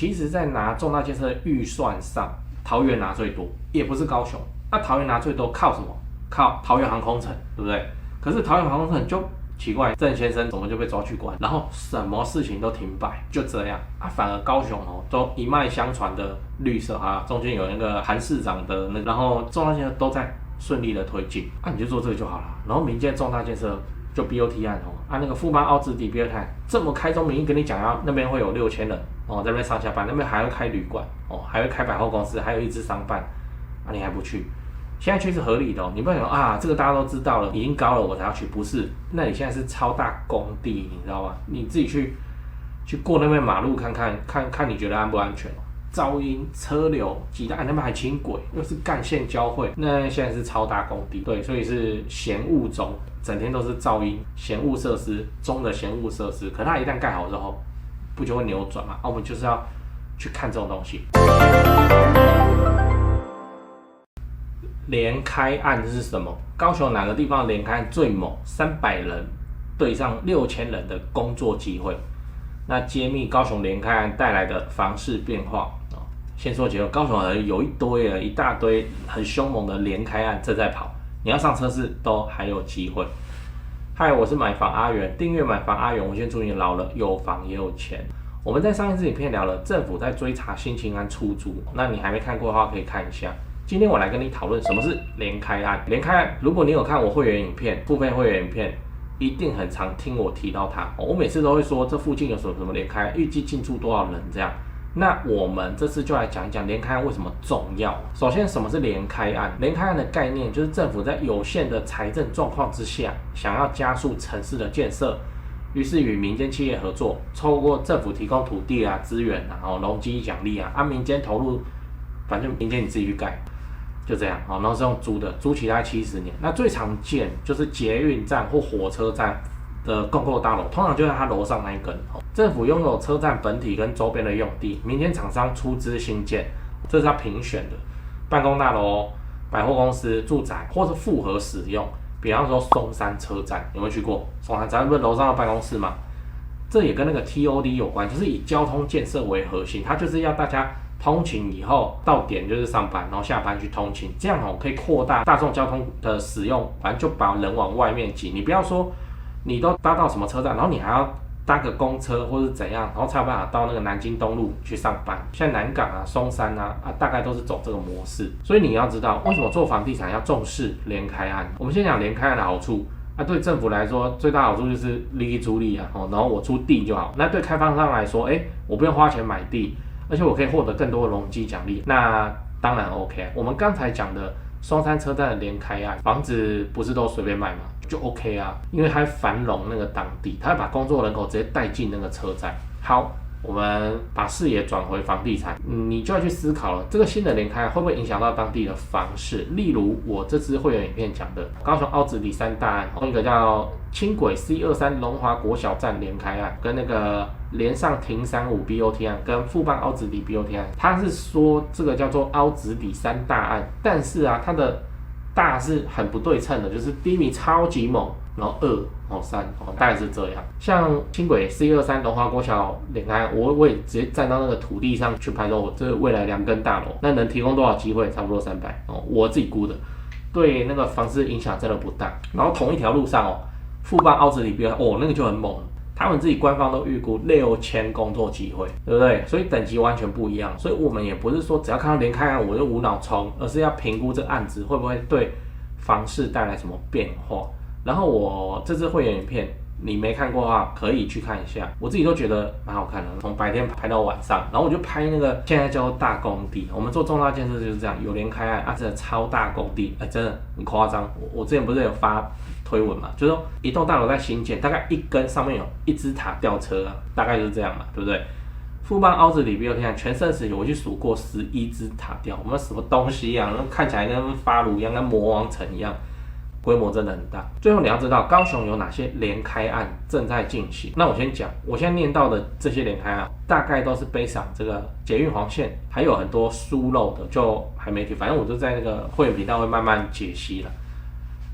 其实在拿重大建设的预算上，桃园拿最多，也不是高雄。那桃园拿最多靠什么？靠桃园航空城，对不对？可是桃园航空城就奇怪，郑先生怎么就被抓去关，然后什么事情都停摆，就这样啊。反而高雄都一脉相传的绿色啊，中间有那个韩市长的那个，然后重大建设都在顺利的推进啊，你就做这个就好了。然后民间重大建设就 BOT 案那个富邦凹子底 BOT 案这么开宗明义跟你讲那边会有6000人在那边上下班，那边还会开旅馆还会开百货公司，还有一支商办你还不去？现在去是合理的你不要想这个大家都知道了，已经高了我才要去，不是？那你现在是超大工地，你知道吗？你自己去过那边马路看你觉得安不安全噪音、车流挤在那边还轻轨，又是干线交汇，那现在是超大工地，对，所以是嫌恶中，整天都是噪音、嫌恶设施中的嫌恶设施。可它一旦盖好之后，不就会扭转嘛？我们就是要去看这种东西。联开案是什么？高雄哪个地方的联开案最猛？300人对上6000人的工作机会。那揭秘高雄联开案带来的房市变化先说结果，高雄有一大堆很凶猛的联开案正在跑，你要上车市都还有机会。嗨，我是买房阿元，订阅买房阿元，我先祝你老了有房也有钱。我们在上一支影片聊了政府在追查新青安出租，那你还没看过的话可以看一下。今天我来跟你讨论什么是联开案。联开案，如果你有看我会员影片、付费会员影片，一定很常听我提到它。我每次都会说这附近有什么联开案，预计进驻多少人这样。那我们这次就来讲一讲联开案为什么重要。首先，什么是联开案？联开案的概念就是政府在有限的财政状况之下，想要加速城市的建设，于是与民间企业合作，透过政府提供土地资源容积奖励民间投入，反正民间你自己去盖。就这样然后是用租的，租期大概70年。那最常见就是捷运站或火车站的共构大楼，通常就在它楼上那一根。政府拥有车站本体跟周边的用地，民间厂商出资兴建，这是它评选的办公大楼、百货公司、住宅或是复合使用。比方说松山车站，有没有去过？松山车站不是楼上的办公室吗？这也跟那个 TOD 有关，就是以交通建设为核心，它就是要大家通勤以后到点就是上班，然后下班去通勤，这样可以扩大大众交通的使用，反正就把人往外面挤。你不要说你都搭到什么车站，然后你还要搭个公车或是怎样，然后才有办法到那个南京东路去上班。像南港松山大概都是走这个模式。所以你要知道为什么做房地产要重视联开案。我们先讲联开案的好处对政府来说最大好处就是利益租利然后我出地就好。那对开发商来说我不用花钱买地，而且我可以获得更多的容积奖励，那当然 OK。我们刚才讲的松山车站的联开案，房子不是都随便卖吗？就 OK因为它繁荣那个当地，它会把工作人口直接带进那个车站。好，我们把视野转回房地产，你就要去思考了，这个新的联开案会不会影响到当地的房市？例如我这支会员影片讲的高雄凹子底3大案，一个叫轻轨 C23 龙华国小站联开案，跟那个连上停35 BOT 案，跟富邦凹子底 BOT 案，他是说这个叫做凹子底3大案，但是它的大是很不对称的，就是第一名超级猛，然后2、3，大概是这样。像轻轨 C23 龙华国小联开案，我也直接站到那个土地上去拍照，这未来2根大楼，那能提供多少机会？差不多300我自己估的，对那个房市影响真的不大。然后同一条路上富邦凹子底 BOT 那个就很猛。他们自己官方都预估6000工作机会，对不对？所以等级完全不一样。所以我们也不是说只要看到联开案我就无脑冲，而是要评估这案子会不会对房市带来什么变化。然后我这支会员影片你没看过的话可以去看一下，我自己都觉得蛮好看的，从白天拍到晚上。然后我就拍那个现在叫做大工地，我们做重大建设就是这样，有联开案真的超大工地真的很夸张。我之前不是有发推文嘛，就是说一栋大楼在新建，大概一根上面有1支塔吊车大概就是这样嘛，对不对？富邦凹子底 BOT 案全盛时期我去数过11支塔吊，我们什么东西一样，看起来跟发炉一样，跟魔王城一样，规模真的很大。最后你要知道高雄有哪些联开案正在进行。那我先讲，我现在念到的这些联开案大概都是背上这个捷运黄线，还有很多疏漏的就还没提，反正我就在那个会员频道会慢慢解析了。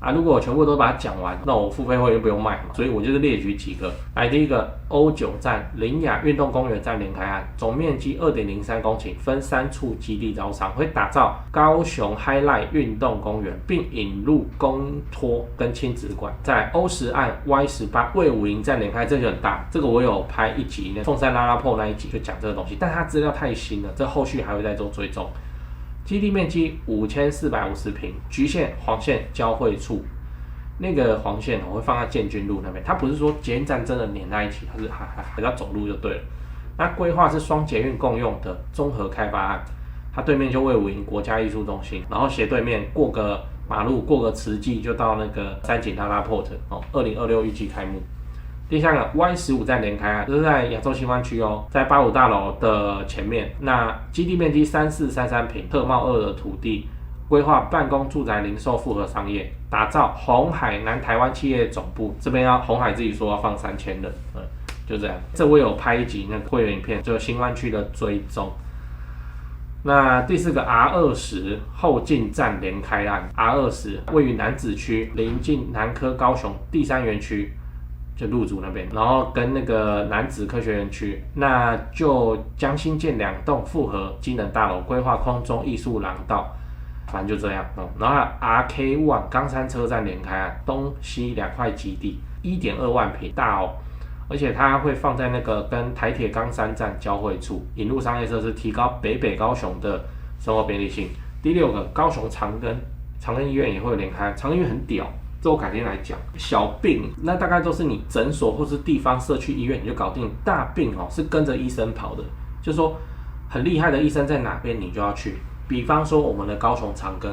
啊，如果我全部都把它讲完，那我付费会员不用卖嘛，所以我就是列举几个。来，第一个O9站林雅运动公园站连开案，总面积 2.03 公顷，分3处基地招商，会打造高雄 Highlight 运动公园，并引入公托跟亲子馆。在 O10案 Y18卫武营站连开，这就很大，这个我有拍一集呢，凤山拉拉破那一集就讲这个东西，但它资料太新了，这后续还会再做追踪。基地面积5450坪，局限黄线交汇处。那个黄线我会放在建军路那边，它不是说捷运站真的连在一起，它是还要走路就对了。那规划是双捷运共用的综合开发案，它对面就卫武营国家艺术中心，然后斜对面过个马路过个慈济就到那个三井拉拉 Port 哦，2026预计开幕。第三个 Y15站连开案，这是在亚洲新湾区哦，在85大楼的前面。那基地面积3433坪，特贸2的土地，规划办公、住宅、零售、复合商业，打造鸿海南台湾企业总部。这边鸿海自己说要放3000人，就这样。这我有拍一集那个会员影片，就新湾区的追踪。那第四个 R20 后进站连开案 ，R20 位于楠梓区，临近南科高雄第3园区。就路竹那边，然后跟那个楠梓科学园区，那就将新建2栋复合机能大楼，规划空中艺术廊道，反正就这样。然后RK1 冈山车站连开案，东西2块基地，1.2万坪大哦，而且它会放在那个跟台铁冈山站交汇处，引入商业设施，提高北高雄的生活便利性。第6个高雄长庚医院也会有连开，长庚医院很屌。这我改天来讲。小病那大概都是你诊所或是地方社区医院你就搞定，大病是跟着医生跑的，就是说很厉害的医生在哪边你就要去。比方说我们的高雄长庚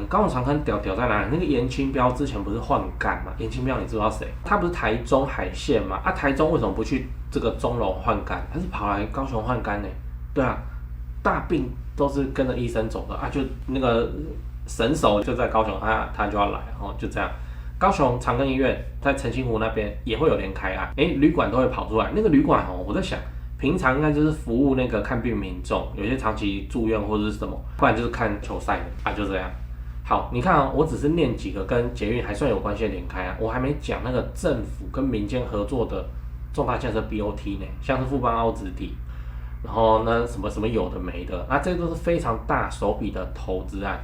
屌在哪里？那个严清标之前不是换肝吗？严清标你知道谁？他不是台中海线吗？台中为什么不去这个中龙换肝？他是跑来高雄换肝呢？对啊，大病都是跟着医生走的就那个神手就在高雄，他就要来，就这样。高雄长庚医院在澄清湖那边也会有连开案，旅馆都会跑出来。那个旅馆我在想，平常应该就是服务那个看病民众，有些长期住院或者是什么，不然就是看球赛的就这样。好，你看我只是念几个跟捷运还算有关系的连开案，我还没讲那个政府跟民间合作的重大建设 BOT 呢，像是富邦凹子底，然后呢什么有的没的，那这都是非常大手笔的投资案。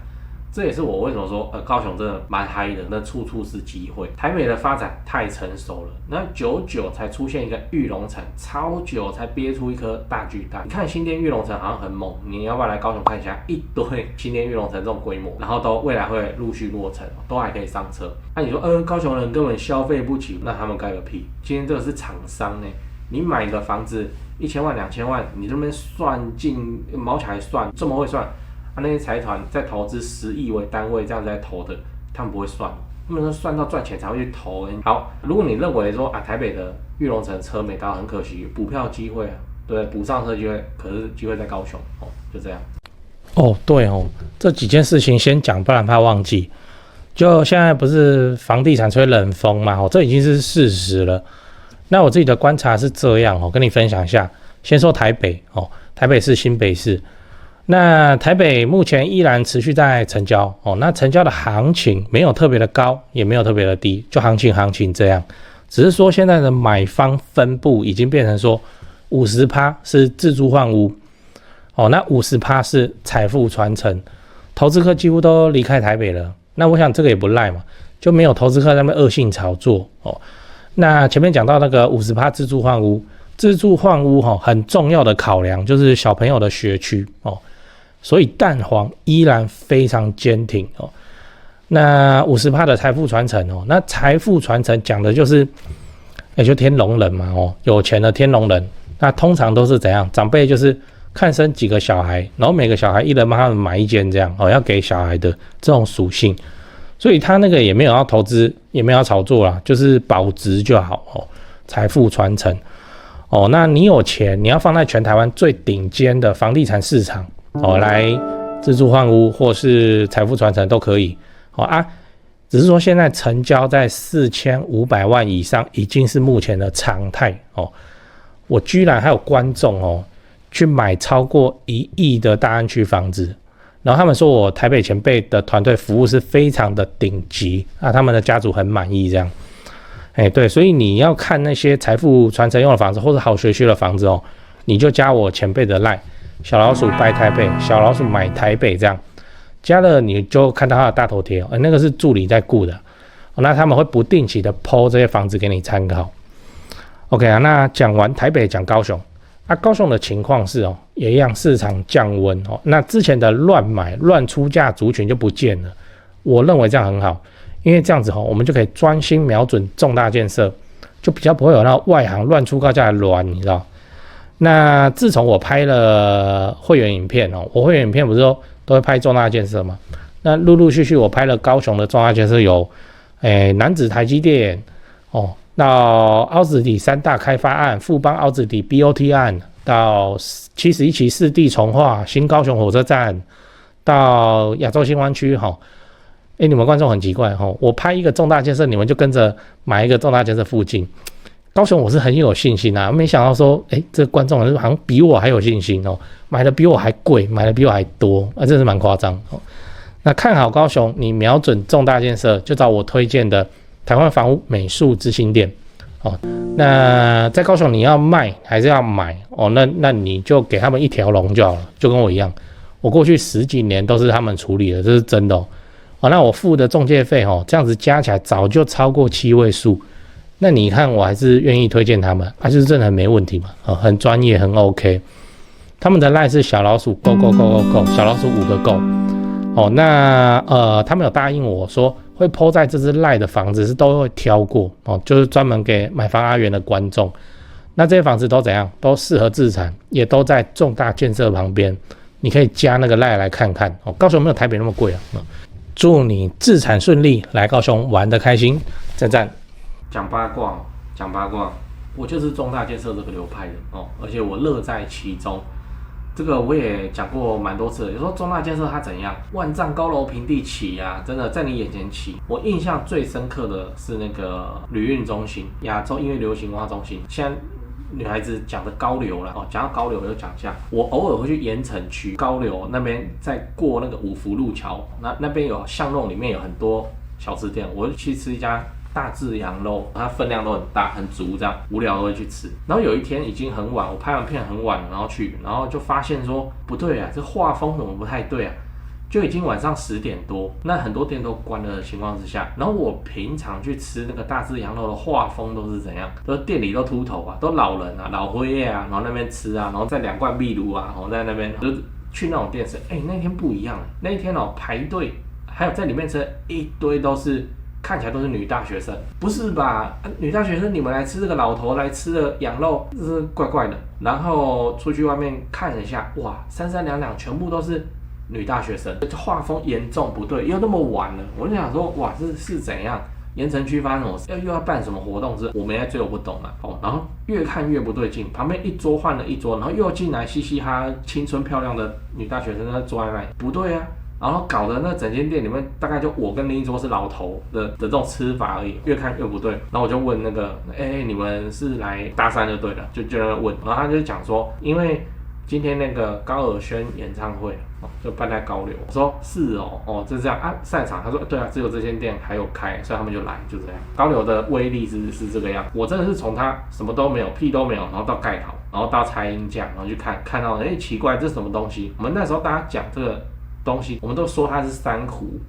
这也是我为什么说高雄真的蛮嗨的，那处处是机会。台北的发展太成熟了，那久才出现一个玉龙城，超久才憋出一颗大巨蛋。你看新店玉龙城好像很猛，你要不要来高雄看一下？一堆新店玉龙城这种规模，然后都未来会陆续落成，都还可以上车。那你说高雄人根本消费不起，那他们盖个屁！今天这个是厂商呢，你买个房子1000万2000万，你这边算进毛起来算，这么会算？那些财团在投资10亿为单位这样在投的，他们不会算，他们算到赚钱才会去投。好，如果你认为说台北的玉龙城车没到很可惜，补票机会对，补上车机会，可是机会在高雄就这样。对这几件事情先讲，不然怕忘记。就现在不是房地产吹冷风嘛，这已经是事实了。那我自己的观察是这样跟你分享一下。先说台北台北市、新北市。那台北目前依然持续在成交那成交的行情没有特别的高，也没有特别的低，就行情这样。只是说现在的买方分布已经变成说 50% 是自住换屋那 50% 是财富传承，投资客几乎都离开台北了。那我想这个也不赖嘛，就没有投资客在那边恶性炒作那前面讲到那个 50% 自住换屋很重要的考量就是小朋友的学区所以蛋黄依然非常坚挺那 50% 的财富传承那财富传承讲的就是就天龙人嘛有钱的天龙人，那通常都是怎样？长辈就是看生几个小孩，然后每个小孩一人帮他们买一间这样要给小孩的这种属性，所以他那个也没有要投资，也没有要炒作啦，就是保值就好财富传承那你有钱，你要放在全台湾最顶尖的房地产市场来自住换屋或是财富传承都可以只是说现在成交在4500万以上已经是目前的常态我居然还有观众去买超过1亿的大安区房子，然后他们说我台北前辈的团队服务是非常的顶级啊，他们的家族很满意这样。对，所以你要看那些财富传承用的房子或者好学区的房子哦，你就加我前辈的 LINE， 小老鼠拜台北，小老鼠买台北这样，加了你就看到他的大头贴那个是助理在顾的那他们会不定期的 po 这些房子给你参考。OK 啊，那讲完台北讲高雄高雄的情况是也一样市场降温那之前的乱买乱出价族群就不见了，我认为这样很好，因为这样子我们就可以专心瞄准重大建设，就比较不会有那外行乱出高价的乱，你知道。那自从我拍了会员影片我会员影片不是说都会拍重大建设嘛，那陆陆续续我拍了高雄的重大建设有楠梓台积电到凹子底3大开发案，富邦凹子底 BOT 案，到71期4地重划，新高雄火车站，到亚洲新湾区你们观众很奇怪我拍一个重大建设，你们就跟着买一个重大建设附近。高雄我是很有信心没想到说这个观众好像比我还有信心买的比我还贵，买的比我还多真是蛮夸张那看好高雄，你瞄准重大建设，就找我推荐的台湾房屋美术之星店那在高雄你要卖还是要买那你就给他们一条龙就好了，就跟我一样，我过去10几年都是他们处理的，这是真的那我付的中介费这样子加起来早就超过7位数，那你看我还是愿意推荐他们就是真的很没问题嘛很专业很 OK。 他们的 LINE 是小老鼠 go， 小老鼠5个 go那他们有答应我说会 po 在这支 LINE 的房子是都会挑过就是专门给买房阿元的观众，那这些房子都怎样，都适合自产，也都在重大建设旁边，你可以加那个 LINE 来看看高雄没有台北那么贵祝你自产顺利，来高雄玩得开心，赞。讲八卦，我就是重大建设这个流派的而且我乐在其中。这个我也讲过蛮多次了，有时候重大建设它怎样，万丈高楼平地起真的在你眼前起。我印象最深刻的是那个旅运中心，亚洲音乐流行文化中心，现在女孩子讲的高流了讲到高流我就讲一下，我偶尔会去盐埕区高流那边，在过那个五福路桥，那边有巷弄里面有很多小吃店，我就去吃一家大致羊肉，它分量都很大很足，这样无聊都会去吃。然后有一天已经很晚，我拍完片很晚了，然后就发现说不对这画风怎么不太对就已经晚上10点多，那很多店都关了的情况之下，然后我平常去吃那个大致羊肉的画风都是怎样，都店里都秃头都老人老灰爷然后那边吃然后再2罐秘鲁然后在那边就去那种店吃。那天不一样那一天排队还有在里面吃一堆都是看起来都是女大学生，不是吧？女大学生你们来吃这个老头来吃的羊肉，这是怪怪的。然后出去外面看一下，哇，三三两两全部都是女大学生，画风严重不对，又那么晚了，我就想说，哇，这是怎样？盐埕区发生什么事？又要办什么活动？我没在追，我不懂然后越看越不对劲，旁边一桌换了一桌，然后又进来嘻嘻哈哈青春漂亮的女大学生在坐在那里，不对然后搞得那整间店里面大概就我跟另一桌是老头的这种吃法而已，越看越不对。然后我就问那个，你们是来搭讪就对了，就在那问。然后他就讲说，因为今天那个高尔宣演唱会就办在高流。我说是就这样散场。他说对只有这间店还有开，所以他们就来，就这样。高流的威力是这个样。我真的是从他什么都没有，屁都没有，然后到盖好，然后到拆音架，然后去看到奇怪，这是什么东西？我们那时候大家讲这个东西，我们都说它是珊瑚，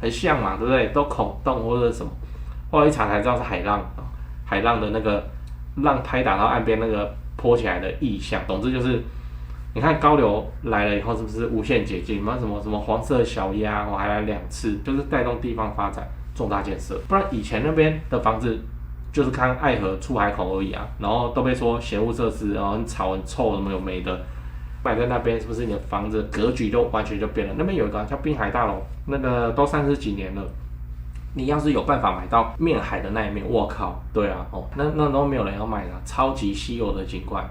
很像嘛，对不对？都孔洞或者什么。后来一查才知道是海浪的那个浪拍打到岸边那个坡起来的意象。总之就是，你看高流来了以后是不是无限解禁？什么黄色小鸭，还来2次，就是带动地方发展，重大建设。不然以前那边的房子就是看爱河出海口而已然后都被说嫌恶设施，然后很吵很臭，什么有没的。买在那边是不是你的房子格局就完全就变了？那边有一个叫滨海大楼，那个都30几年了。你要是有办法买到面海的那一面，我靠，对那都没有人要买的，超级稀有的景观。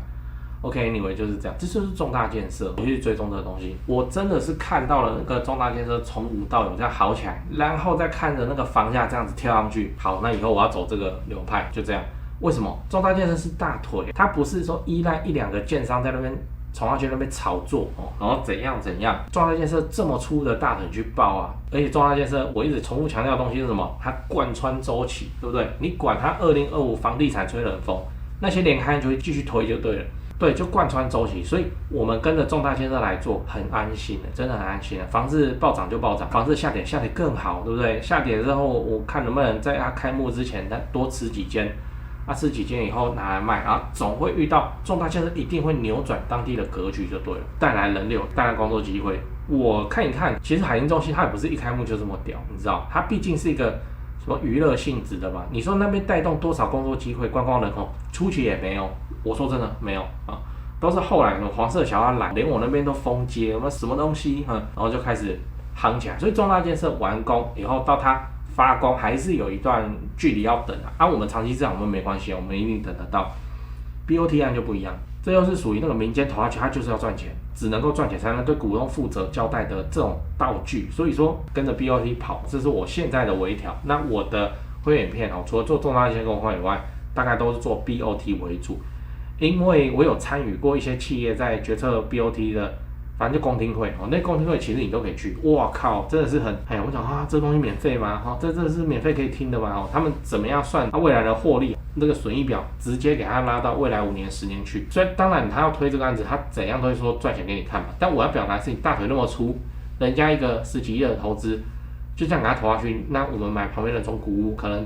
OK，anyway 就是这样，这就是重大建设，我去追踪这个东西。我真的是看到了那个重大建设从无到有这样好起来，然后再看着那个房价这样子跳上去，好，那以后我要走这个流派，就这样。为什么重大建设是大腿？它不是说依赖1-2个建商在那边从化区那边炒作然后怎样怎样，重大建设这么粗的大腿去报啊，而且重大建设我一直重复强调的东西是什么？它贯穿周期，对不对？你管它2025房地产吹冷风，那些连开就会继续推就对了。对，就贯穿周期，所以我们跟着重大建设来做，很安心的，真的很安心的。房子暴涨就暴涨，房子下跌更好，对不对？下跌之后，我看能不能在它开幕之前再多吃几间，吃几间以后拿来卖，然后总会遇到重大建设一定会扭转当地的格局就对了，带来人流，带来工作机会。我看一看，其实海鹰中心它也不是一开幕就这么屌，你知道，它毕竟是一个什么娱乐性质的嘛？你说那边带动多少工作机会、观光人口？初期也没有，我说真的没有啊，都是后来黄色小鸭来，连我那边都封街，什么东西，然后就开始夯起来。所以重大建设完工以后，到它发工还是有一段距离要等啊。我们长期这样我们没关系，我们一定等得到。BOT 案就不一样，这又是属于那个民间投下去，它就是要赚钱，只能够赚钱才能对股东负责交代的这种道具。所以说跟着 BOT 跑，这是我现在的微调。那我的会员片除了做重大建设工况以外，大概都是做 BOT 为主，因为我有参与过一些企业在决策 BOT 的，反正就公听会那公听会其实你都可以去。哇靠，真的是很我讲这东西免费吗？这真的是免费可以听的吗？他们怎么样算未来的获利？那个损益表直接给他拉到未来5年、10年去。所以当然他要推这个案子，他怎样都会说赚钱给你看嘛。但我要表达的是，你大腿那么粗，人家一个10几亿的投资，就这样给他投下去，那我们买旁边的中古屋，可能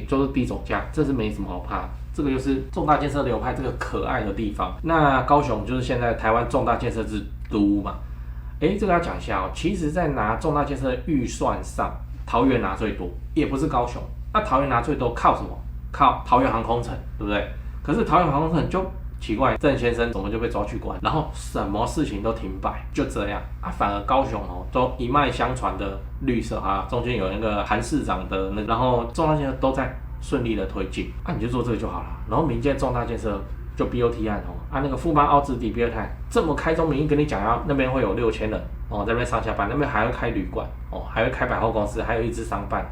就是低总价，这是没什么好怕的。这个就是重大建设流派这个可爱的地方。那高雄就是现在台湾重大建设之都嘛。这个要讲一下其实在拿重大建设的预算上，桃园拿最多，也不是高雄。那桃园拿最多靠什么？靠桃园航空城，对不对？可是桃园航空城就奇怪，郑先生怎么就被抓去关，然后什么事情都停摆，就这样反而高雄都一脉相传的绿色中间有那个韩市长的然后重大建设都在顺利的推进你就做这个就好了。然后民间重大建设就 BOT 案那个富邦奥兹迪 BOT 案这么开宗明义跟你讲那边会有6000人在那边上下班，那边还会开旅馆还会开百货公司，还有一支商办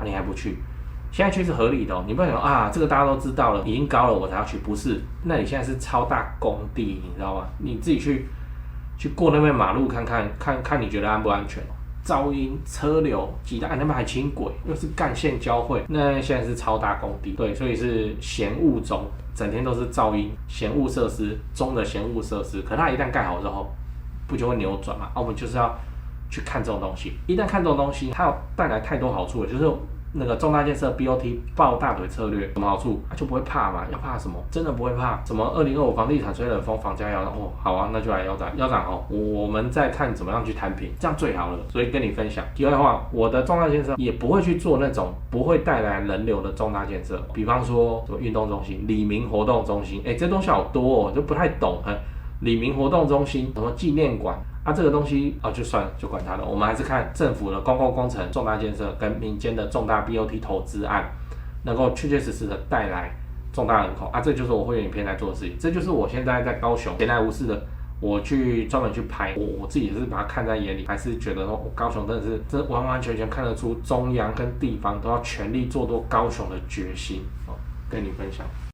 你还不去？现在去是合理的你不要讲这个大家都知道了，已经高了我才要去，不是？那里现在是超大工地，你知道吗？你自己去过那边马路看你觉得安不安全？噪音、车流挤到那边还轻轨，又是干线交汇，那现在是超大工地，对，所以是嫌恶中，整天都是噪音、嫌恶设施中的嫌恶设施。可它一旦盖好之后，不就会扭转嘛？我们就是要去看这种东西。一旦看这种东西，它有带来太多好处了，就是那个重大建设 BOT 抱大腿策略什么好处就不会怕嘛？要怕什么？真的不会怕什么2025房地产吹冷风，房价要涨好那就来腰斩我们再看怎么样去摊平，这样最好了。所以跟你分享。题外话，我的重大建设也不会去做那种不会带来人流的重大建设，比方说什么运动中心、里民活动中心，这东西好多就不太懂里民活动中心什么纪念馆这个东西就算了，就管它了。我们还是看政府的公共工程重大建设跟民间的重大 BOT 投资案，能够确确实实的带来重大人口这就是我会员影片在做的事情。这就是我现在在高雄闲来无事的，我去专门去拍，我自己也是把它看在眼里，还是觉得高雄真的完完全全看得出中央跟地方都要全力做高雄的决心跟你分享。